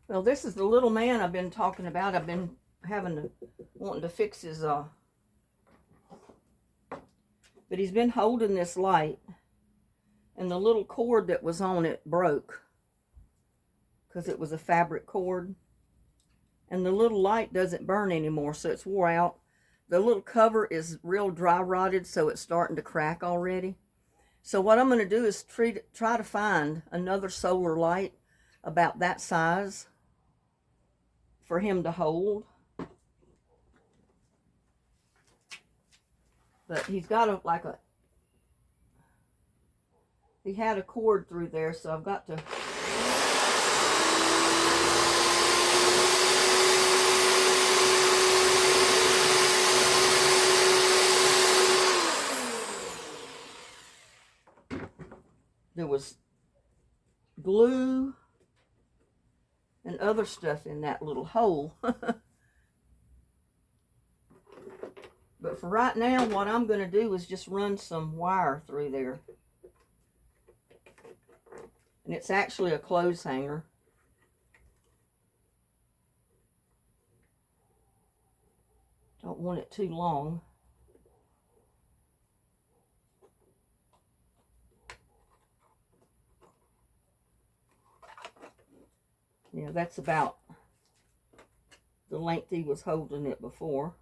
Well, this is the little man I've been talking about. I've been wanting to fix his, but he's been holding this light, and the little cord that was on it broke because it was a fabric cord, and the little light doesn't burn anymore, so it's wore out. The little cover is real dry rotted, so it's starting to crack already. So what I'm going to do is try to find another solar light about that size for him to hold. But he's got he had a cord through there, so I've got to there was glue and other stuff in that little hole. But for right now, what I'm going to do is just run some wire through there. And it's actually a clothes hanger. Don't want it too long. Yeah, that's about the length he was holding it before.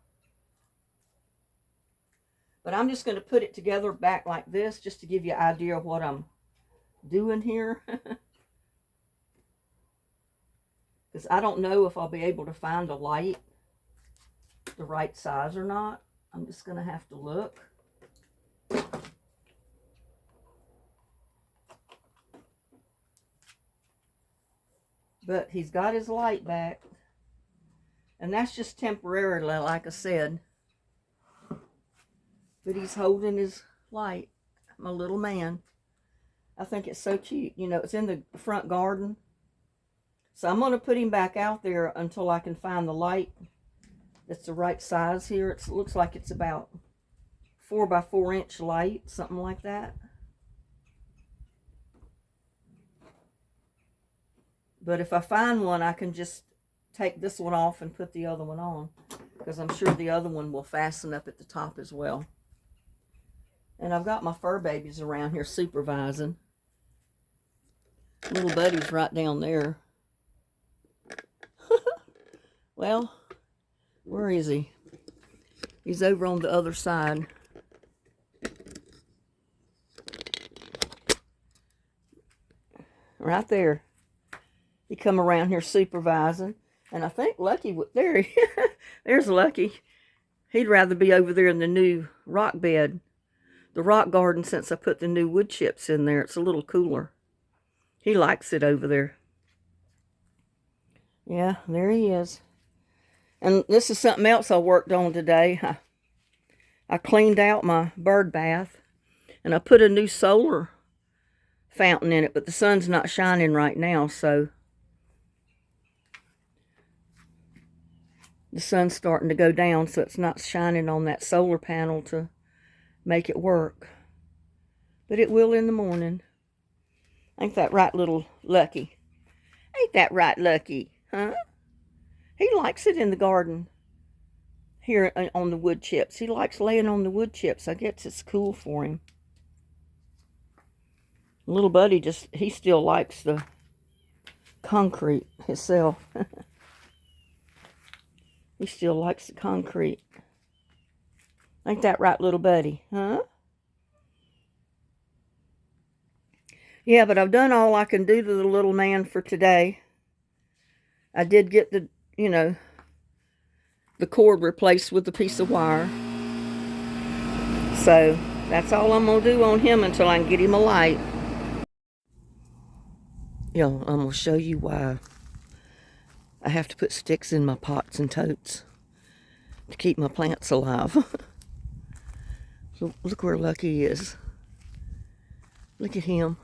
But I'm just going to put it together back like this just to give you an idea of what I'm doing here. Because I don't know if I'll be able to find a light the right size or not. I'm just going to have to look. But he's got his light back. And that's just temporarily, like I said. But he's holding his light, my little man. I think it's so cute. You know, it's in the front garden. So I'm going to put him back out there until I can find the light that's the right size here. It looks like it's about 4 by 4 inch light, something like that. But if I find one, I can just take this one off and put the other one on, because I'm sure the other one will fasten up at the top as well. And I've got my fur babies around here supervising. Little buddy's right down there. Well, where is he? He's over on the other side. Right there. He come around here supervising. And I think Lucky, there's Lucky. He'd rather be over there in the new rock bed. The rock garden, since I put the new wood chips in there, it's a little cooler. He likes it over there. Yeah, there he is. And this is something else I worked on today. I cleaned out my bird bath, and I put a new solar fountain in it, but the sun's not shining right now, so the sun's starting to go down, so it's not shining on that solar panel to make it work. But it will in the morning. Ain't that right, little Lucky? Ain't that right, Lucky? Huh? He likes it in the garden here on the wood chips. He likes laying on the wood chips. I guess it's cool for him. Little buddy he still likes the concrete himself. He still likes the concrete. Ain't that right, little buddy? Huh? Yeah, but I've done all I can do to the little man for today. I did get the cord replaced with a piece of wire. So that's all I'm going to do on him until I can get him a light. Yeah, I'm going to show you why I have to put sticks in my pots and totes to keep my plants alive. So look where Lucky is. Look at him.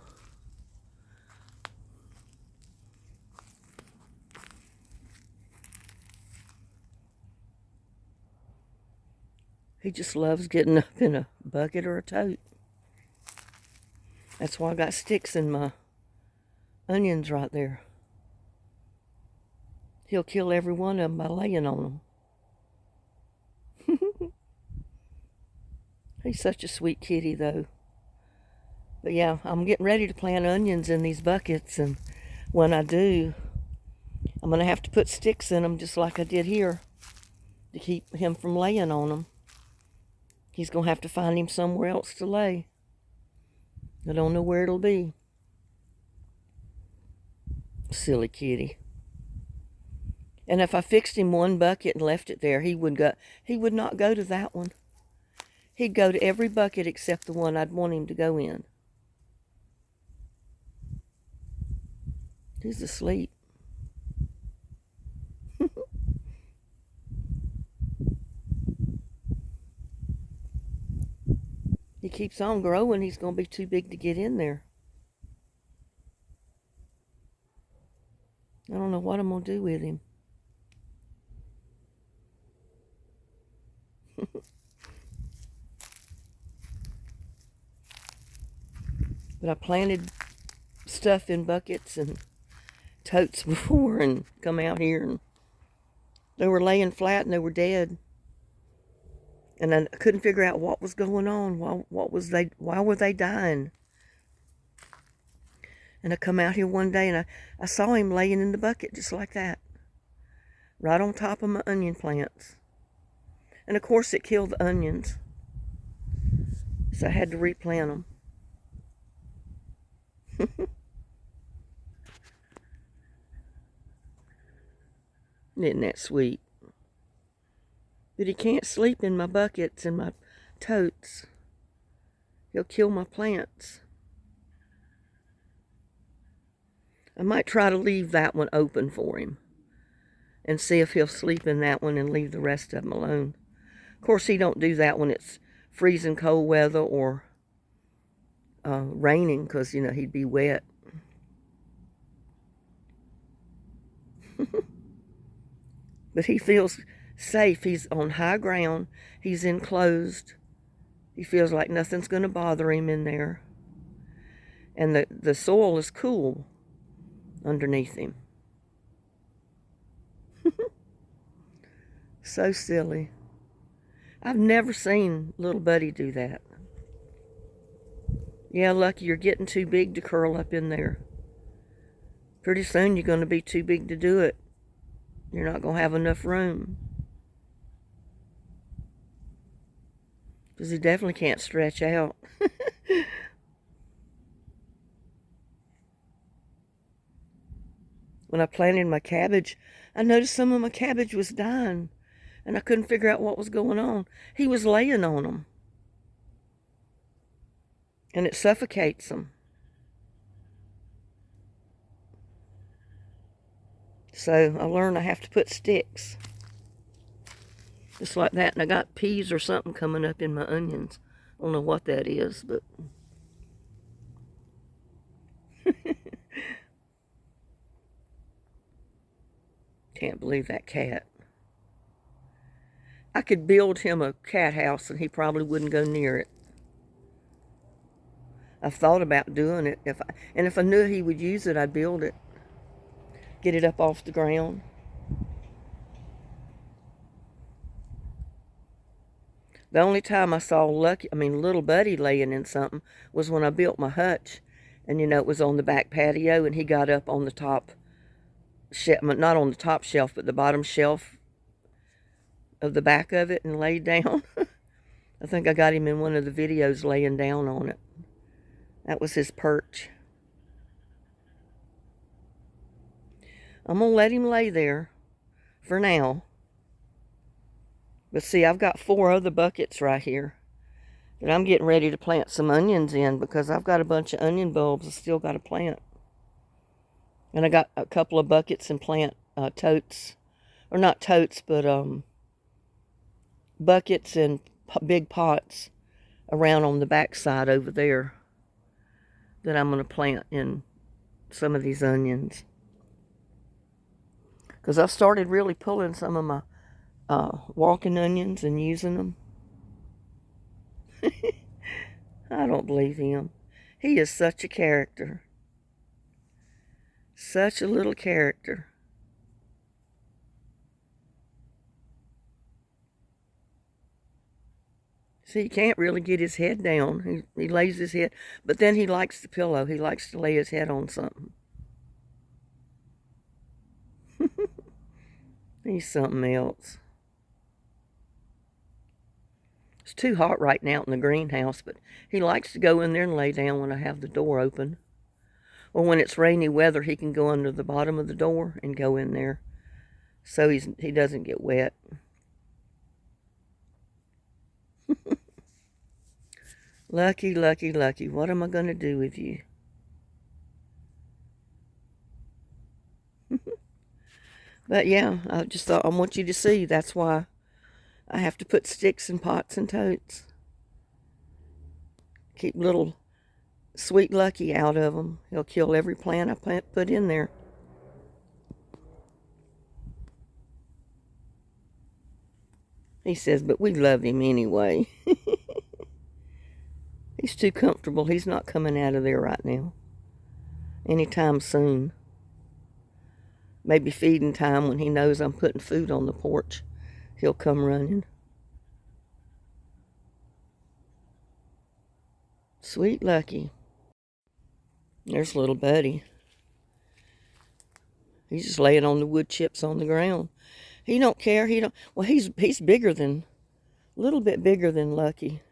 He just loves getting up in a bucket or a tote. That's why I got sticks in my onions right there. He'll kill every one of them by laying on them. He's such a sweet kitty, though. But yeah, I'm getting ready to plant onions in these buckets, and when I do, I'm going to have to put sticks in them just like I did here to keep him from laying on them. He's going to have to find him somewhere else to lay. I don't know where it'll be. Silly kitty. And if I fixed him one bucket and left it there, he would not go to that one. He'd go to every bucket except the one I'd want him to go in. He's asleep. He keeps on growing. He's going to be too big to get in there. I don't know what I'm going to do with him. But I planted stuff in buckets and totes before and come out here and they were laying flat and they were dead. And I couldn't figure out what was going on. Why were they dying? And I come out here one day and I saw him laying in the bucket just like that. Right on top of my onion plants. And of course it killed the onions. So I had to replant them. Isn't that sweet? But he can't sleep in my buckets and my totes. He'll kill my plants. I might try to leave that one open for him and see if he'll sleep in that one and leave the rest of them alone. Of course, he don't do that when it's freezing cold weather or raining, because, you know, he'd be wet. But he feels safe. He's on high ground. He's enclosed. He feels like nothing's going to bother him in there. And the soil is cool underneath him. So silly. I've never seen little Buddy do that. Yeah, Lucky, you're getting too big to curl up in there. Pretty soon you're going to be too big to do it. You're not going to have enough room. Because he definitely can't stretch out. When I planted my cabbage, I noticed some of my cabbage was dying. And I couldn't figure out what was going on. He was laying on them. And it suffocates them. So I learned I have to put sticks. Just like that. And I got peas or something coming up in my onions. I don't know what that is, but... Can't believe that cat. I could build him a cat house and he probably wouldn't go near it. I've thought about doing it. If I knew he would use it, I'd build it. Get it up off the ground. The only time I saw little Buddy laying in something was when I built my hutch. And, you know, it was on the back patio and he got up on the top shelf, not on the top shelf, but the bottom shelf of the back of it and laid down. I think I got him in one of the videos laying down on it. That was his perch. I'm going to let him lay there for now. But see, I've got 4 other buckets right here that I'm getting ready to plant some onions in, because I've got a bunch of onion bulbs I still got to plant. And I got a couple of buckets and plant totes. Or not totes, but buckets and big pots around on the back side over there that I'm going to plant in some of these onions. Because I've started really pulling some of my walking onions and using them. I don't believe him. He is such a character. Such a little character. See, he can't really get his head down. He lays his head, but then he likes the pillow. He likes to lay his head on something. He's something else. It's too hot right now in the greenhouse, but he likes to go in there and lay down when I have the door open. Or when it's rainy weather, he can go under the bottom of the door and go in there so he doesn't get wet. Lucky, lucky, lucky. What am I going to do with you? But yeah, I just thought I want you to see. That's why I have to put sticks in pots and totes. Keep little sweet Lucky out of them. He'll kill every plant I put in there. He says, but we love him anyway. He's too comfortable. He's not coming out of there right now. Anytime soon. Maybe feeding time when he knows I'm putting food on the porch. He'll come running. Sweet Lucky. There's little Buddy. He's just laying on the wood chips on the ground. He don't care. Well, he's bigger than, a little bit bigger than Lucky.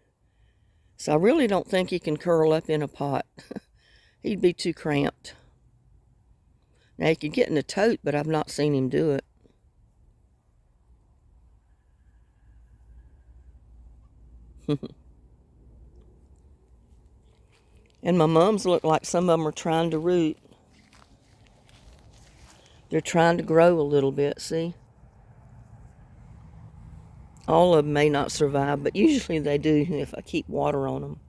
So I really don't think he can curl up in a pot. He'd be too cramped. Now, he could get in a tote, but I've not seen him do it. And my mums look like some of them are trying to root. They're trying to grow a little bit, see? All of them may not survive, but usually they do if I keep water on them.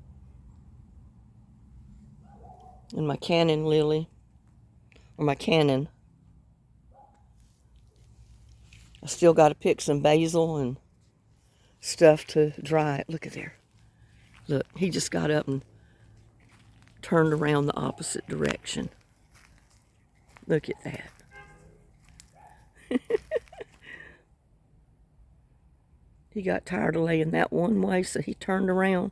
And my cannon lily, or my cannon. I still got to pick some basil and stuff to dry it. Look at there. Look, he just got up and turned around the opposite direction. Look at that. He got tired of laying that one way, so he turned around.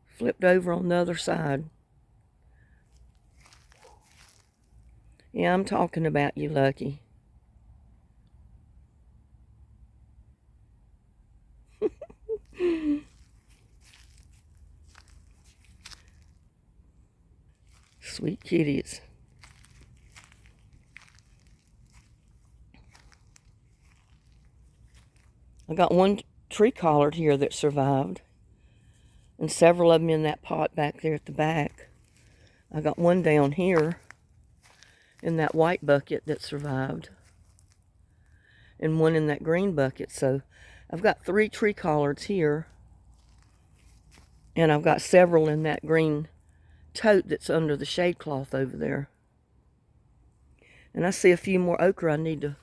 Flipped over on the other side. Yeah, I'm talking about you, Lucky. Sweet kitties. I got one tree collard here that survived, and several of them in that pot back there at the back. I got one down here in that white bucket that survived, and one in that green bucket. So I've got 3 tree collards here, and I've got several in that green tote that's under the shade cloth over there. And I see a few more okra I need to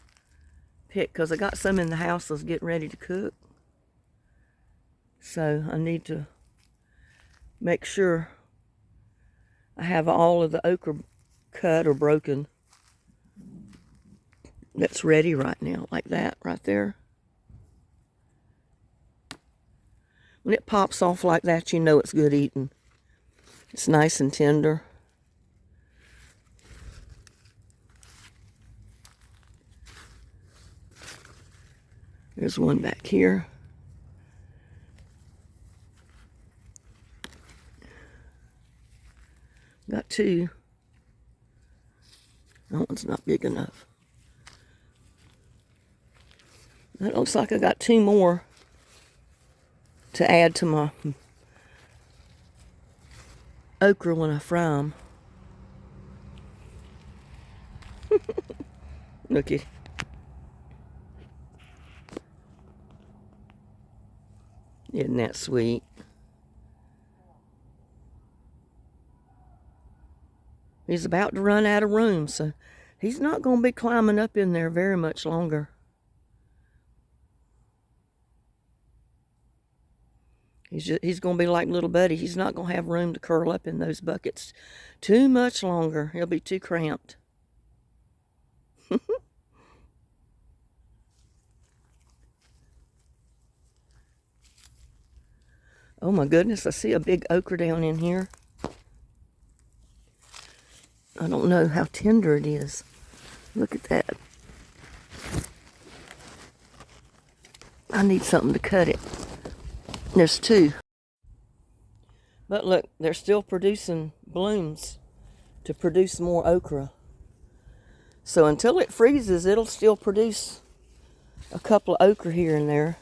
pick, because I got some in the house I was getting ready to cook. So I need to make sure I have all of the okra cut or broken. That's ready right now, like that right there. When it pops off like that, you know it's good eating. It's nice and tender. There's one back here. Got 2. That one's not big enough. That looks like I got 2 more to add to my okra when I fry them. Looky. Isn't that sweet? He's about to run out of room, so he's not going to be climbing up in there very much longer. He's going to be like little Buddy. He's not going to have room to curl up in those buckets too much longer. He'll be too cramped. Oh my goodness, I see a big okra down in here. I don't know how tender it is. Look at that. I need something to cut it. There's two. But look, they're still producing blooms to produce more okra. So until it freezes, it'll still produce a couple of okra here and there.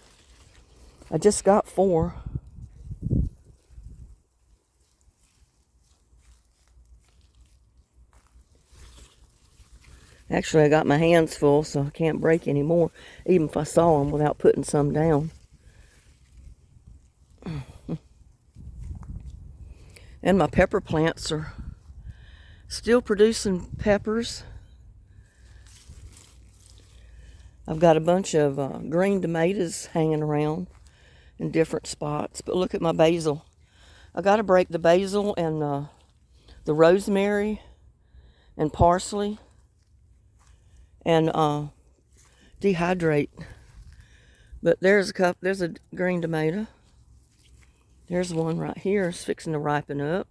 I just got 4. Actually, I got my hands full, so I can't break any more, even if I saw them without putting some down. And my pepper plants are still producing peppers. I've got a bunch of green tomatoes hanging around in different spots. But look at my basil. I got to break the basil and the rosemary and parsley and dehydrate. But there's a green tomato. There's one right here. It's fixing to ripen up.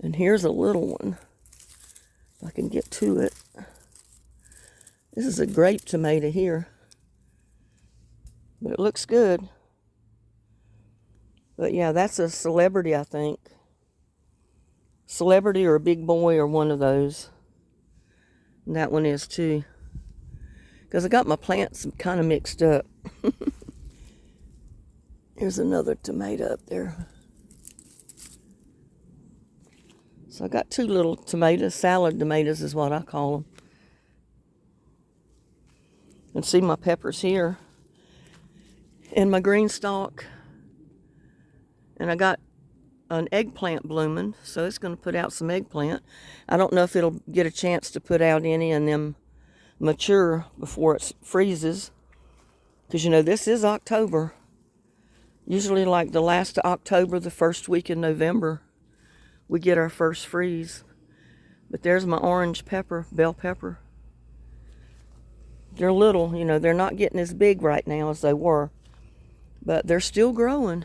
And here's a little one. If I can get to it. This is a grape tomato here. But it looks good. But yeah, that's a celebrity, I think. Celebrity or a big boy or one of those. And that one is too. Because I got my plants kind of mixed up. Here's another tomato up there. So I got 2 little tomatoes. Salad tomatoes is what I call them. And see my peppers here. And my green stalk. And I got an eggplant blooming, so it's going to put out some eggplant. I don't know if it'll get a chance to put out any and them mature before it freezes. Because, you know, this is October. Usually like the last of October, the first week in November, we get our first freeze. But there's my orange pepper, bell pepper. They're little, you know, they're not getting as big right now as they were. But they're still growing.